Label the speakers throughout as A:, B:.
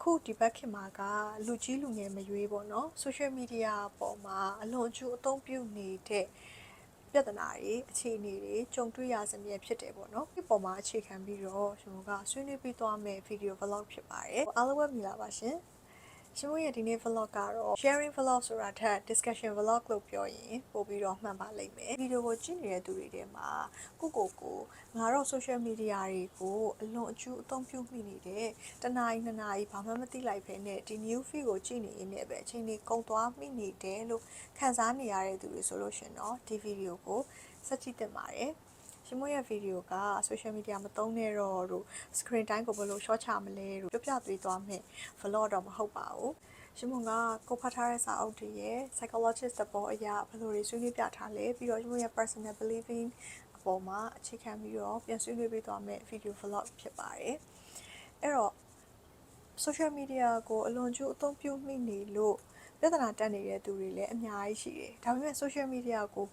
A: အခုဒီဘက်ခင်မှာကလူကြီးလူငယ်မရွေးပေါ့နော် social media ပေါ်မှာအလွန်အကျူးအသုံးပြုနေတဲ့ပြဿနာတွေအခြေအနေတွေကြုံတွေ့ရစမြဲဖြစ်တယ်ပေါ့နော်ဒီပေါ်မှာအခြေခံပြီးတော့ကျွန်တော်ကဆွေးနွေးပြီးသွားမယ့် video vlog ဖြစ်ပါတယ်အားလုံးပဲမြင်လာပါရှင်ရှင်တို့ရဲ့ဒီနေ့ vlog ကတော့ sharing vlog ဆိုတာထက် discussion vlog လို့ပြောရင်ပို့ပြီးတော့မှန်ပါလိမ့်မယ်ဗီဒီယိုကိုကြည့်နေတဲ့သူတွေထဲမှာကိုငါတော့ social media တွေကိုအလွန်အကျူးအသုံးပြုမိနေတဲ့တနားရီနှစ်နာရီဘာမှမသိလိုက်ပဲနဲ့ဒီ new feed ကိုကြည့်နေရင်းနဲ့ပဲအချိန်လေးကုန်သွားမိနေတယ်လို့ခံစားနေရတဲ့သူတွေဆိုလို့ရှင်တော့ဒီ video ကိုစကြည့်တင်ပါတယ်ရှင်မရဲ့ဗီဒီယိုက social media မသုံးနဲ့တော့တို့ screen time ကိုဘယ်လို short ချမလဲတို့ပြပြသွေးသွားမယ် vlog တော့မဟုတ်ပါဘူးရှင်မကကိုဖတ်ထားတဲ့စာအုပ်တွေရဲ့ psychologist သဘောအရဘယ်လိုတွေဆွေးနွေးပြထားလဲပြီးတော့ရှင်မရဲ့ personal believing အပေါ်မှာအခြေခံပြီးတော့ပြန်ဆွေးနွေးပေးသွားမယ့် video vlog ဖြစ်ပါတယ်အဲ့တော့ social media ကိုအလွန်ကျူးအသုံးပြုမိနေလို့ပြဿနာတက်နေတဲ့သူတွေလည်းအများကြီးရှိတယ်ဒါပေမဲ့ social media ကို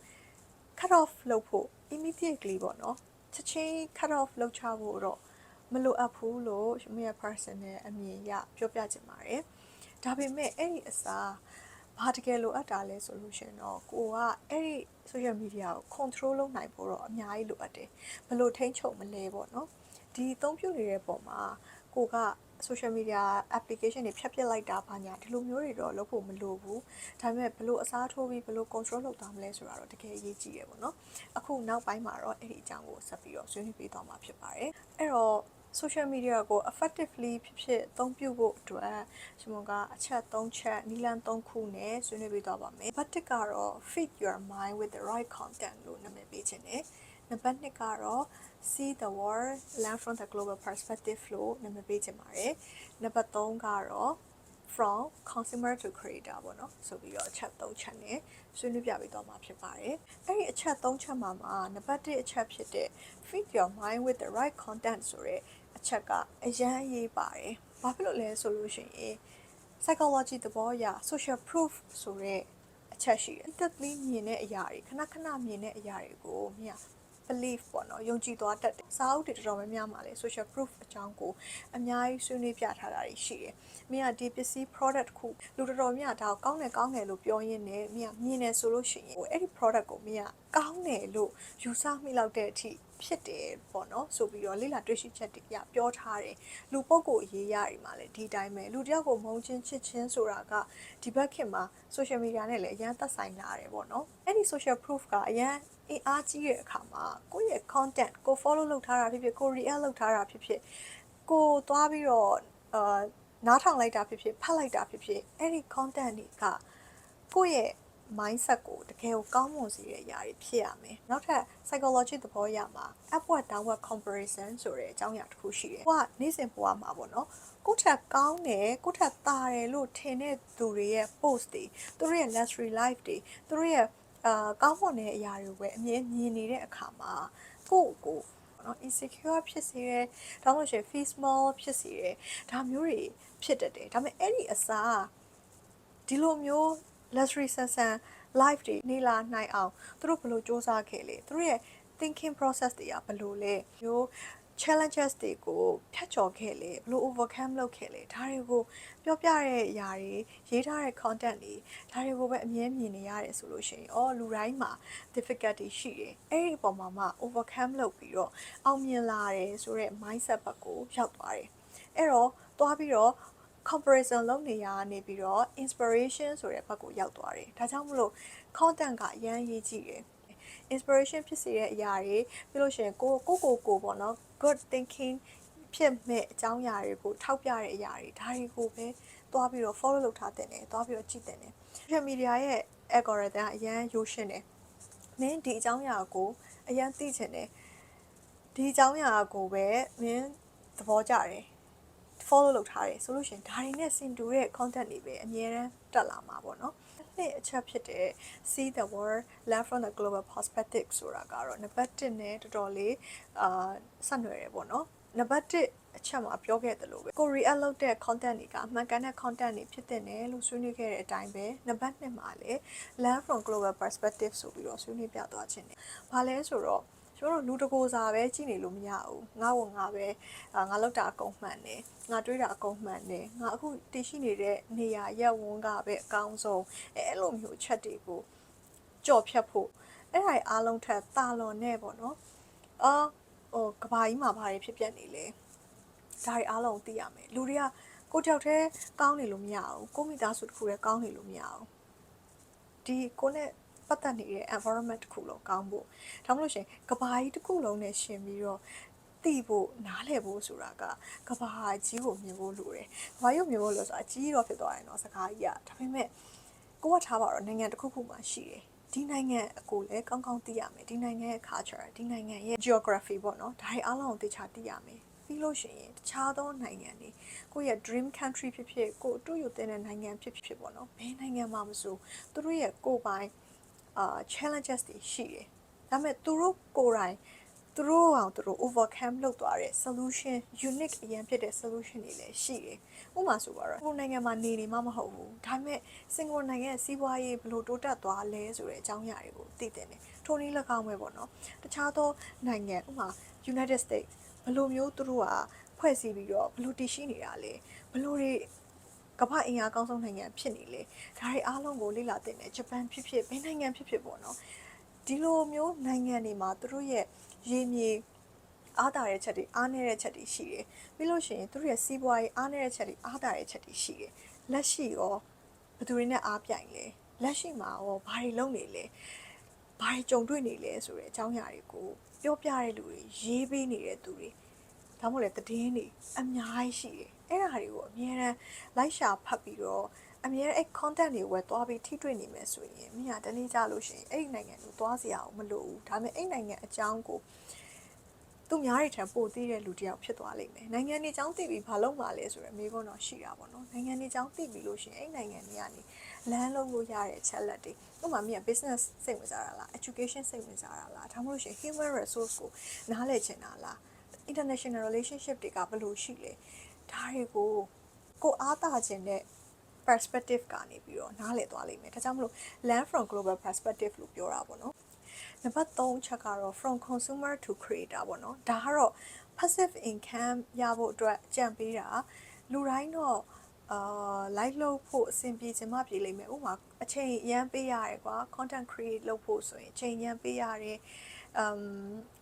A: cut off လုပ်ဖို့ immediately ပေါ့နော်ချက်ချင်း cut off လုပ်ချဖို့တော့မလိုအပ်ဘူးလို့ရှင်မရဲ့ personal အမြင်အရပြောပြချင်ပါတယ်ဒါပေမဲ့အဲ့ဒီအစားဘာတကယ်လိုအပ်တာလဲဆိုလို့ရှင်တော့ကိုကအဲ့ဒီ social media ကို control လုပ်နိုင်ဖို့တော့အများကြီးလိုအပ်တယ်ဘယ်လိုထိန်းချုပ်မလဲပေါ့နော်ဒီအသုံးပြုနေတဲ့ပုံမှာကိုက social media application တွေဖြတ်ပစ်လိုက်တာဘာညာဒီလိုမျိုးတွေတော့လုပ်ဖို့မလိုဘူးဒါပေမဲ့ဘယ်လိုအစားထိုးပြီးဘယ်လို control လုပ်သွားမလဲဆိုတာတော့တကယ်အရေးကြီးရပေါ့နော်အခုနောက်ပိုင်းမှာတော့အဲ့ဒီအကြောင်းကိုဆက်ပြီးတော့ဆွေးနွေးပေးသွားမှာဖြစ်ပါတယ်အဲ့တော့ social media ကို effectively ဖြစ်ဖြစ်အသုံးပြုဖို့အတွက်ကျွန်တော်ကအချက်၃ချက်နည်းလမ်း၃ခုနဲ့ဆွေးနွေးပေးသွားပါမယ်နံပါတ်1ကတော့ feed your mind with the right content လို့နာမည်ပေးခြင်းနဲ့နံပါတ်2ကတော့ see the world learn from the global perspective လို့နာမည်ပေးခြင်းပါတယ်နံပါတ်3ကတော့ from consumer to creator ပေါ့နော်ဆိုပြီးတော့အချက်3ချက်နဲ့ဆွေးနွေးပြပေးသွားမှာဖြစ်ပါတယ်အဲ့ဒီအချက်3ချက်မှာနံပါတ်1အချက်ဖြစ်တဲ့ feed your mind with the right content ဆိုတဲ့အချက်ကအရန်အရေးပါတယ်ဘာဖြစ်လို့လဲဆိုလို့ရှိရင် psychology သဘောအရ social proof ဆိုတဲ့အချက်ရှိတယ်တက်ပြီးမြင်တဲ့အရာတွေခဏခဏမြင်တဲ့အရာတွေကိုမြင် belief ပေါ့နော်ယုံကြည်သွားတတ်တယ်စာအုပ်တွေတော်တော်များများမှာလေ social proof အကြောင်းကိုအများကြီးဆွေးနွေးပြထားတာရှိတယ်။မင်းကဒီပစ္စည်း product ခုလူတော်တော်များဒါကိုကောင်းတယ်လို့ပြောရင်းနဲ့မင်းကမြင်နေဆိုလို့ရှိရင်အဲ့ဒီ product ကိုမင်းကကောင်းတယ်လို့ယူဆမိလောက်တဲ့အထိဖြစ်တယ်ပေါ့နော်ဆိုပြီးတော့လေ့လာတွေ့ရှိချက်တွေပြောထားတယ်လူပုဂ္ဂိုလ်အရေးအရာတွေမှာလည်းဒီတိုင်းပဲလူတယောက်ကိုမုန်းချင်းချစ်ချင်းဆိုတာကဒီဘက်ခင်မှာ social media နဲ့လည်းအရင်သက်ဆိုင်လာတယ်ပေါ့နော်အဲ့ဒီ social proof ကအရင်အင်အားကြီးတဲ့အခါမှာကိုယ့်ရဲ့ content ကို follow လုပ်ထားတာဖြစ်ဖြစ်ကို react လုပ်ထားတာဖြစ်ဖြစ်ကိုသွားပြီးတော့နားထောင်လိုက်တာဖြစ်ဖြစ်ဖတ်လိုက်တာဖြစ်ဖြစ်အဲ့ဒီ content တွေကကိုယ့်ရဲ့ mindset ကိုတကယ်ကိုကောင်းမွန်စေတဲ့အရာတွေဖြစ်ရမယ်နောက်ထပ် psychology သဘောအရမှာ upward downward comparison ဆိုတဲ့အကြောင်းအရာတစ်ခုရှိတယ်။ကိုကနေ့စဉ်ပေါ်မှာပေါ့နော်။ကိုယ့်ထက်ကောင်းတယ်ကိုယ့်ထက်သာတယ်လို့ထင်တဲ့သူတွေရဲ့ post တွေသူတို့ရဲ့ luxury life တွေသူတို့ရဲ့ကောင်းမွန်တဲ့အရာတွေကိုပဲအမြဲမြင်နေတဲ့အခါမှာကိုနော် insecure ဖြစ်စေတယ်ဒါမှမဟုတ် feel small ဖြစ်စေတယ်ဒါမျိုးတွေဖြစ်တတ်တယ်ဒါပေမဲ့အဲ့ဒီအစားဒီလိုမျိုး luxury ဆန် life တွေနေလာနိုင်အောင်သူတို့ဘယ်လိုစူးစမ်းခဲ့လဲသူတို့ရဲ့ thinking process တွေကဘယ်လိုလဲမျိုး challenges တွေကိုဖြတ်ကျော်ခဲ့လဲဘယ်လို overcome လုပ်ခဲ့လဲဒါတွေကိုပြောပြတဲ့အရာတွေရေးထားတဲ့ content တွေဒါတွေကိုပဲအမြဲမြင်နေရတယ်ဆိုလို့ရှိရင်လူတိုင်းမှာ difficulty ရှိတယ်အဲ့ဒီအပေါ်မှာ overcome လုပ်ပြီးတော့အောင်မြင်လာတယ်ဆိုတဲ့ mindset ဘက်ကိုရောက်သွားတယ်အဲ့တော့သွားပြီးတော့ comparison လုပ်နေရနေပြီးတော့ inspiration ဆိုတဲ့ဘက်ကိုရောက်သွားတယ်ဒါကြောင့်မလို့ content ကအရန်ရေးကြည့်တယ် inspiration ဖြစ်စေတဲ့အရာတွေပြီးလို့ရှိရင်ကိုပေါ့နော် good thinking ဖြစ်မဲ့အကြောင်းအရာတွေကိုထောက်ပြတဲ့အရာတွေဒါတွေကိုပဲသွားပြီးတော့ follow လုပ်ထားတဲ့တယ်သွားပြီးတော့ကြည့်တဲ့တယ် social media ရဲ့ algorithm ကအရန်ရိုးရှင်းတယ်မင်းဒီအကြောင်းအရာကိုအရန်သိချင်တယ်ဒီအကြောင်းအရာကိုပဲမင်းသဘောကျတယ် follow လုပ်ထားတယ်ဆိုလို့ရှိရင်ဒါတွေနဲ့စင်တူတဲ့ content တွေပဲအများအားတက်လာမှာပေါ့နော်နှစ်အချက်ဖြစ်တဲ့ see the world learn from the global perspective ဆိုတာကတော့နံပါတ်1နဲ့တော်တော်လေးဆက်နွယ်တယ်ပေါ့နော်နံပါတ်1အချက်မှာပြောခဲ့သလိုပဲကို react လုပ်တဲ့ content တွေကအမှန်ကန်တဲ့ content တွေဖြစ်တဲ့နယ်လို့ဆွေးနွေးခဲ့တဲ့အတိုင်းပဲနံပါတ်2မှာလည်း learn from global perspective ဆိုပြီးတော့ဆွေးနွေးပြသွားခြင်းတယ်။ဘာလဲဆိုတော့ ကျွန်တော်လူတကိုစားပဲကြည့်နေလို့မရဘူးငါ့ကိုငါပဲငါလောက်တာအကုန်မှန်တယ်ငါတွေးတာအကုန်မှန်တယ်ငါအခုတည်ရှိနေတဲ့နေရာရက်ဝန်းကပဲအကောင်းဆုံးအဲ့လိုမျိုးချက်တွေကိုကြော်ဖြတ်ဖို့အဲ့ဒါအားလုံးထက်တာလွန်နေပေါ့နော်ကဘာကြီးမှာဘာတွေဖြစ်ပျက်နေလဲဒါတွေအားလုံးသိရမယ်လူတွေကကိုကြောက်တဲ့ကောင်းနေလို့မရဘူးကိုမိသားစုတစ်ခုတည်းကောင်းနေလို့မရဘူးဒီကိုနဲ့ပတ်သက်နေတဲ့ environment တစ်ခုလုံးကောင်းဖို့ဒါမှမဟုတ်ရှင်ကဘာကြီးတစ်ခုလုံးနဲ့ရှင်ပြီးတော့သိဖို့နားလည်ဖို့ဆိုတာကကဘာကြီးကိုမြင်ဖို့လိုတယ်ကဘာကြီးကိုမြင်ဖို့လို့ဆိုတာအကြီးတော့ဖြစ်သွားတယ်နော်စကားကြီးอ่ะဒါပေမဲ့ကိုကထားပါတော့နိုင်ငံတစ်ခုခုမှာရှိတယ်ဒီနိုင်ငံအကိုလည်းကောင်းကောင်းသိရမယ်ဒီနိုင်ငံရဲ့ culture ဒီနိုင်ငံရဲ့ geography ပေါ့နော်ဒါတွေအားလုံးကိုသိချသိရမယ်ပြီးလို့ရှိရင်တခြားသောနိုင်ငံတွေကိုယ့်ရဲ့ dream country ဖြစ်ဖြစ်ကိုအတူယူတဲ့နိုင်ငံဖြစ်ဖြစ်ပေါ့နော်ဘယ်နိုင်ငံမှာမဆိုသူတို့ရဲ့ကိုယ်ပိုင်challenges တွေရှိတယ်ဒါပေမဲ့သူတို့ကိုယ်တိုင်သူတို့အောင်သူတို့ overcome လုပ်သွားတဲ့ solution unique အရင်ဖြစ်တဲ့ solution တွေလည်းရှိတယ်ဥပမာဆိုပါတော့ကိုနိုင်ငံမှာနေမှမဟုတ်ဘူးဒါပေမဲ့စင်ကာပူနိုင်ငံရဲ့စီးပွားရေးဘယ်လိုတိုးတက်သွားလဲဆိုတဲ့အကြောင်းအရာတွေကိုသိတဲ့တယ်ထိုနည်း၎င်းပဲပေါ့နော်တခြားသောနိုင်ငံဥပမာ United States ဘယ်လိုမျိုးသူတို့ကဖွဲ့စည်းပြီးတော့ဘယ်လိုတည်ရှိနေတာလဲဘယ်လိုတွေကမ္ဘာအင်အားကောင်းဆုံးနိုင်ငံဖြစ်နေလေဒါတွေအားလုံးကိုလေ့လာတင်တယ်ဂျပန်ဖြစ်ဖြစ်ဘယ်နိုင်ငံဖြစ်ဖြစ်ပေါ့နော်ဒီလိုမျိုးနိုင်ငံတွေမှာသူတို့ရဲ့ရေမြေအားတာတဲ့ချက်တွေအားနည်းတဲ့ချက်တွေရှိတယ်ပြီးလို့ရှိရင်သူတို့ရဲ့စီးပွားရေးအားနည်းတဲ့ချက်တွေအားတာတဲ့ချက်တွေရှိတယ်လက်ရှိရောဘယ်သူတွေနဲ့အားပြိုင်လဲလက်ရှိမှာရောဘာတွေလုပ်နေလဲဘာတွေကြုံတွေ့နေလဲဆိုတဲ့အကြောင်းအရာတွေကိုပြောပြတဲ့လူတွေရေးပေးနေတဲ့သူတွေဒါမှမဟုတ်လေသတင်းတွေအများကြီးရှိတယ်အဲ့ဒါတွေကိုအများအားလိုက်ရှာဖတ်ပြီးတော့အများအဲ့ content တွေဝယ်သွားပြီးထိတွေ့နေမယ်ဆိုရင်မြင်ရတနေ့ကြလို့ရှိရင်အဲ့ဒီနိုင်ငံကိုသွားစရာမလိုဘူးဒါပေမဲ့အဲ့နိုင်ငံအကြောင်းကိုသူများတွေထံပို့သေးတဲ့လူတစ်ယောက်ဖြစ်သွားလိမ့်မယ်နိုင်ငံတွေအကြောင်းသိပြီးဘာလုပ်မှလဲဆိုရယ်မိကုန်းတော့ရှိတာပေါ့နော်နိုင်ငံတွေအကြောင်းသိပြီးလို့ရှိရင်အဲ့နိုင်ငံတွေကနေလမ်းလုံးလို့ရတဲ့အချက်လက်တွေဥပမာမြင် business စိတ်ဝင်စားတာလား education စိတ်ဝင်စားတာလားဒါမှမဟုတ်ရှင် human resource ကိုနားလည်ချင်တာလား international relationship တွေကဘယ်လိုရှိလဲဒါတွေကိုကိုအားတာခြင်းတဲ့ perspective ကနေပြီးတော့နားလည်သွားလိမ့်မယ်ဒါကြောင့်မလို့ learn from global perspective လို့ပြောတာပေါ့နော်နံပါတ်3ချက်ကတော့ from consumer to creator ပေါ့နော်ဒါကတော့ passive income ရဖို့အတွက်ကြံပေးတာလူတိုင်းတော့like လုပ်ဖို့အဆင်ပြေချင်မှပြေလိမ့်မယ်ဥပမာအချိန်ရမ်းပေးရတယ်ကွာ content create လုပ်ဖို့ဆိုရင်အချိန်ရမ်းပေးရတယ်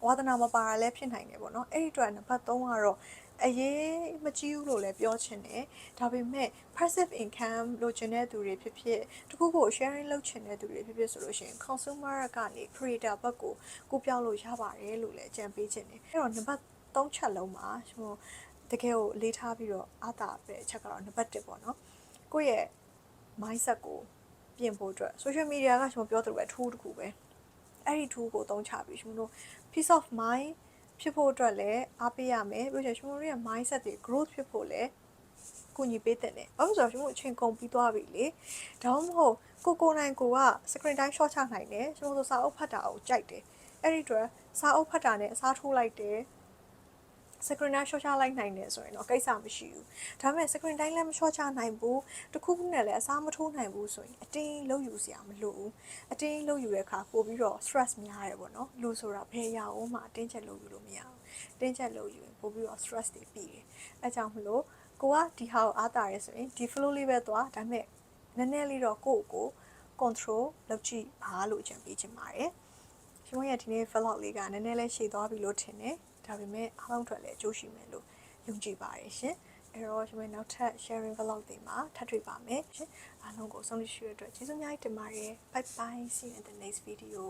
A: ဝါသနာမပါတာလည်းဖြစ်နိုင်တယ်ပေါ့နော်အဲ့ဒီအတွက်နံပါတ်3ကတော့အရေးမကြီးဘူးလို့လည်းပြောချင်တယ်ဒါပေမဲ့ passive income လိုချင်တဲ့သူတွေဖြစ်ဖြစ်တခုခု sharing လုပ်ချင်တဲ့သူတွေဖြစ်ဖြစ်ဆိုလို့ရှိရင် consumer ကနေ creator ဘက်ကိုပြောင်းလို့ရပါတယ်လို့လည်းအကြံပေးချင်တယ်အဲ့တော့နံပါတ်3ချက်လုံးမှာကျွန်တော်တကယ်ကိုလေးထားပြီးတော့အားတာပဲအချက်ကတော့နံပါတ်1ပေါ့နော်ကိုယ့်ရဲ့ mindset ကိုပြင်ဖို့အတွက် social media ကကျွန်တော်ပြောသလိုပဲ tool တစ်ခုပဲအဲ့ဒီ tool ကိုသုံးချပြီးကျွန်တော်တို့ peace of mind ဖြစ်ဖို့အတွက်လည်းအားပေးရမယ်ပြီးတော့ကျွန်တော်တို့ရဲ့ mindset တွေ growth ဖြစ်ဖို့လည်းကိုညီပေးတဲ့တယ်ဘာလို့ဆိုတော့ကျွန်တော်အချိန်ကုန်ပြီးသွားပြီလေဒါမှမဟုတ်ကိုနိုင်ကိုက screen time short ချနိုင်တယ်ကျွန်တော်တို့စာအုပ်ဖတ်တာကိုကြိုက်တယ်အဲ့ဒီအတွက်စာအုပ်ဖတ်တာနဲ့အစားထိုးလိုက်တယ် screen time short ချလိုက်နိုင်တယ်ဆိုရင်တော့ကိစ္စမရှိဘူးဒါပေမဲ့ screen time လည်းမ short ချနိုင်ဘူးတခုခုနဲ့လည်းအစားမထိုးနိုင်ဘူးဆိုရင်အတင်းလုံးယူစရာမလိုဘူးအတင်းလုံးယူတဲ့အခါပို့ပြီးတော့ stress များရတယ်ပေါ့နော်လူဆိုတာဘယ်ရာအောင်မှအတင်းချက်လုံးယူလို့မရဘူးတင်းချက်လုံးယူရင်ပို့ပြီးတော့ stress တွေပြီးတယ်အဲကြောင့်မလို့ကိုကဒီဟာကိုအားတာရဲဆိုရင်ဒီ flow လေးပဲသွားဒါပေမဲ့နည်းနည်းလေးတော့ကိုယ့်ကို control လုပ်ကြည့်ပါလို့အကြံပေးချင်ပါတယ်ကျွန်တော်ရဲ့ဒီနေ့ vlog လေးကနည်းနည်းလေးရှည်သွားပြီလို့ထင်တယ်ဒါပေမဲ့အားလုံးအတွက်လည်းအကျိုးရှိမယ်လို့ယုံကြည်ပါတယ်ရှင်အဲ့တော့ကျွန်တော်နောက်ထပ် sharing vlog တွေမှာထပ်တွေ့ပါမယ်ရှင်အားလုံးကိုဆုံးဖြတ်ရတဲ့အတွက်ကျေးဇူးအများကြီးတင်ပါတယ် bye bye see you in the next video